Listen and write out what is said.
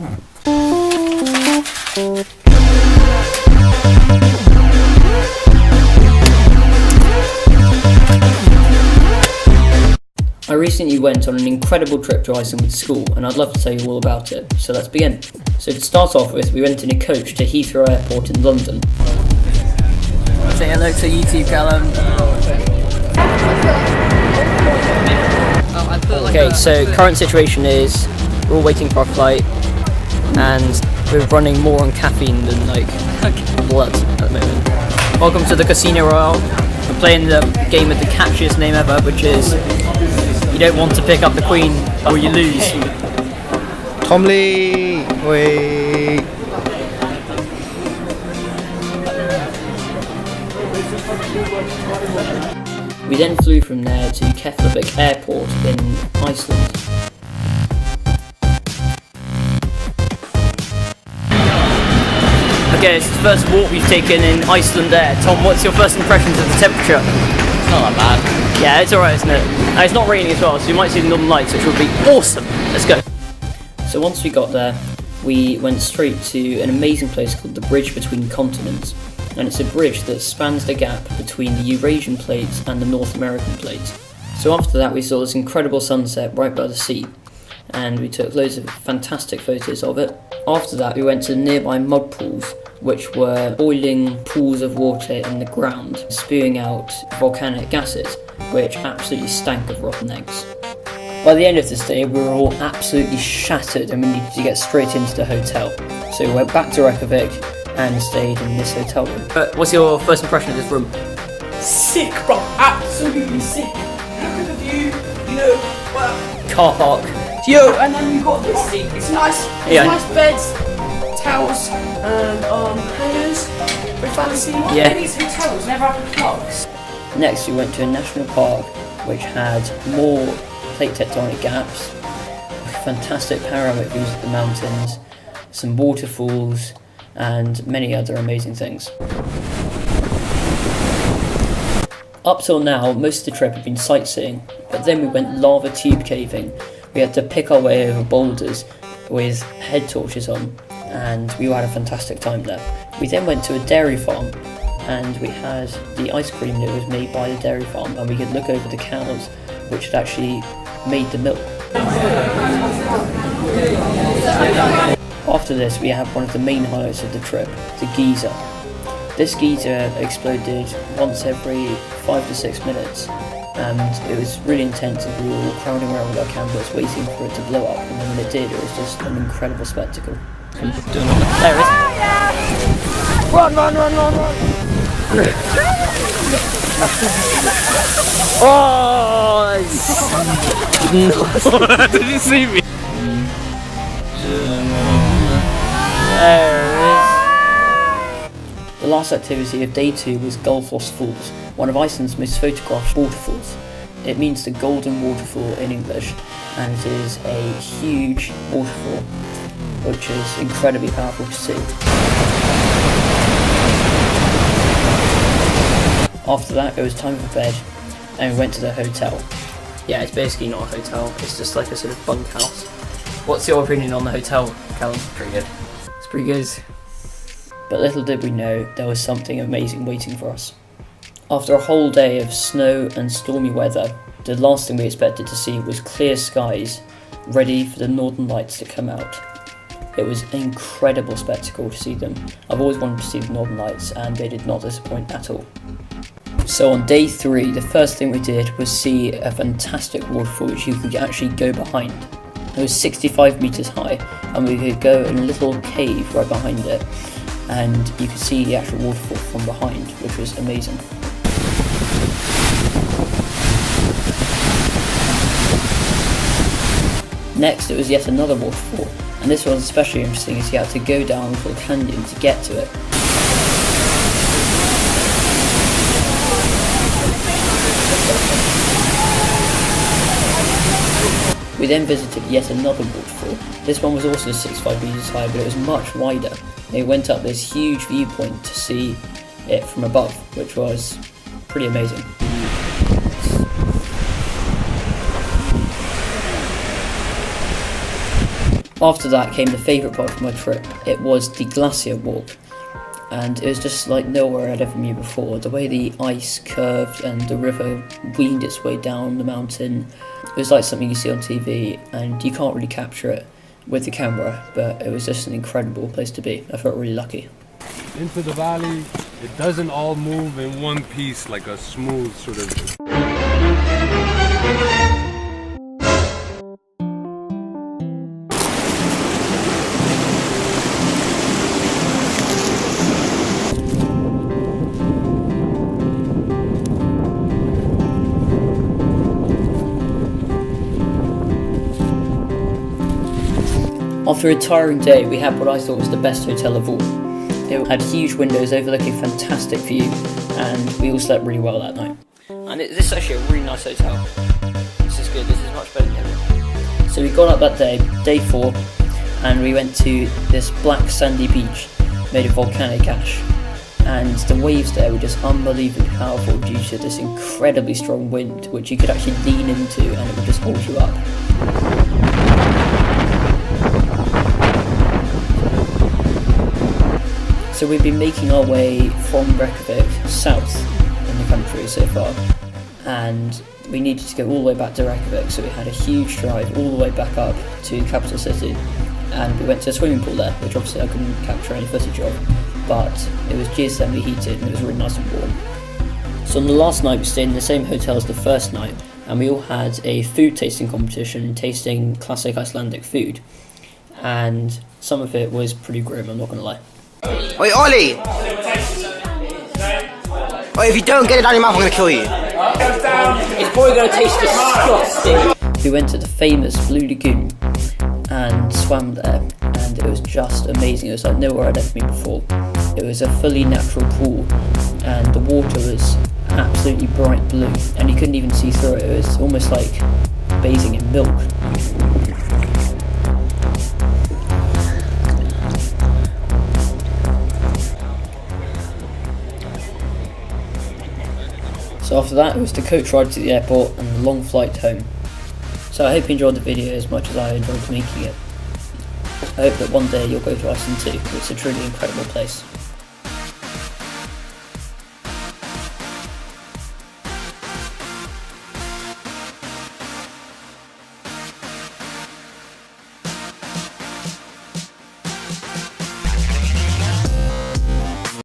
I recently went on an incredible trip to Iceland with school, and I'd love to tell you all about it, so let's begin. So to start off with, we went in a coach to Heathrow Airport in London. Say hello to YouTube, Callum. Okay, so current situation is we're all waiting for our flight, and we're running more on caffeine than blood at the moment. Welcome to the Casino Royale. We're playing the game with the catchiest name ever, which is you don't want to pick up the queen or you lose. Tomlie, wait. We then flew from there to Keflavik Airport in Iceland. Okay, this is the first walk we've taken in Iceland Air. Tom, what's your first impressions of the temperature? It's not that bad. Yeah, it's alright, isn't it? And it's not raining as well, so you might see the northern lights, which would be awesome. Let's go. So once we got there, we went straight to an amazing place called the Bridge Between Continents. And it's a bridge that spans the gap between the Eurasian plate and the North American plate. So after that we saw this incredible sunset right by the sea, and we took loads of fantastic photos of it. After that we went to the nearby mud pools, which were boiling pools of water in the ground, spewing out volcanic gases, which absolutely stank of rotten eggs. By the end of this day we were all absolutely shattered and we needed to get straight into the hotel. So we went back to Reykjavik and stayed in this hotel room. What's your first impression of this room? Sick, bro. Absolutely sick. Look at the view. You know, well. Car park. Yo, and then you got this thing. It's nice. It's Yeah. nice beds, towels, and hangers. Very fancy. Yeah. These hotels never have plugs. Next we went to a national park which had more plate tectonic gaps, fantastic panoramic views of the mountains, some waterfalls, and many other amazing things. Up till now, most of the trip had been sightseeing, but then we went lava tube caving. We had to pick our way over boulders with head torches on, and we had a fantastic time there. We then went to a dairy farm, and we had the ice cream that was made by the dairy farm, and we could look over the cows which had actually made the milk. After this, we had one of the main highlights of the trip, the geyser. This geyser exploded once every 5 to 6 minutes, and it was really intense as we were all crowding around with our cameras waiting for it to blow up, and then when it did, it was just an incredible spectacle. There it is. Run, run, run, run, run! Oh! Did you see me? There it is. The last activity of day 2 was Gullfoss Falls, one of Iceland's most photographed waterfalls. It means the Golden Waterfall in English, and it is a huge waterfall, which is incredibly powerful to see. After that, it was time for bed, and we went to the hotel. Yeah, it's basically not a hotel, it's just like a sort of bunkhouse. What's your opinion on the hotel, Callum? Pretty good. It's pretty good. But little did we know, there was something amazing waiting for us. After a whole day of snow and stormy weather, the last thing we expected to see was clear skies, ready for the northern lights to come out. It was an incredible spectacle to see them. I've always wanted to see the northern lights, and they did not disappoint at all. So on day 3, the first thing we did was see a fantastic waterfall which you could actually go behind. It was 65 metres high, and we could go in a little cave right behind it, and you could see the actual waterfall from behind, which was amazing. Next, it was yet another waterfall, and this one was especially interesting as you had to go down a little canyon to get to it. We then visited yet another waterfall. This one was also 65 metres high, but it was much wider. We went up this huge viewpoint to see it from above, which was pretty amazing. After that came the favourite part of my trip. It was the Glacier Walk, and it was just like nowhere I'd ever been before. The way the ice curved and the river weaned its way down the mountain, it was like something you see on TV, and you can't really capture it with the camera, but it was just an incredible place to be. I felt really lucky. Into the valley, it doesn't all move in one piece like a smooth sort of... After a tiring day, we had what I thought was the best hotel of all. It had huge windows overlooking a fantastic view, and we all slept really well that night. And this is actually a really nice hotel. This is good, this is much better than ever. So we got up that day 4, and we went to this black sandy beach made of volcanic ash. And the waves there were just unbelievably powerful due to this incredibly strong wind, which you could actually lean into and it would just hold you up. So we've been making our way from Reykjavik south in the country so far, and we needed to go all the way back to Reykjavik, so we had a huge drive all the way back up to the capital city, and we went to a swimming pool there, which obviously I couldn't capture any footage of, but it was geothermally heated and it was really nice and warm. So on the last night we stayed in the same hotel as the first night, and we all had a food tasting competition tasting classic Icelandic food, and some of it was pretty grim, I'm not going to lie. Wait, Ollie! Wait, if you don't get it down your mouth, I'm gonna kill you. It's probably going to taste disgusting. We went to the famous Blue Lagoon and swam there, and it was just amazing. It was like nowhere I'd ever been before. It was a fully natural pool, and the water was absolutely bright blue, and you couldn't even see through it. It was almost like bathing in milk. So after that, it was the coach ride to the airport and the long flight home. So I hope you enjoyed the video as much as I enjoyed making it. I hope that one day you'll go to Iceland too. It's a truly incredible place.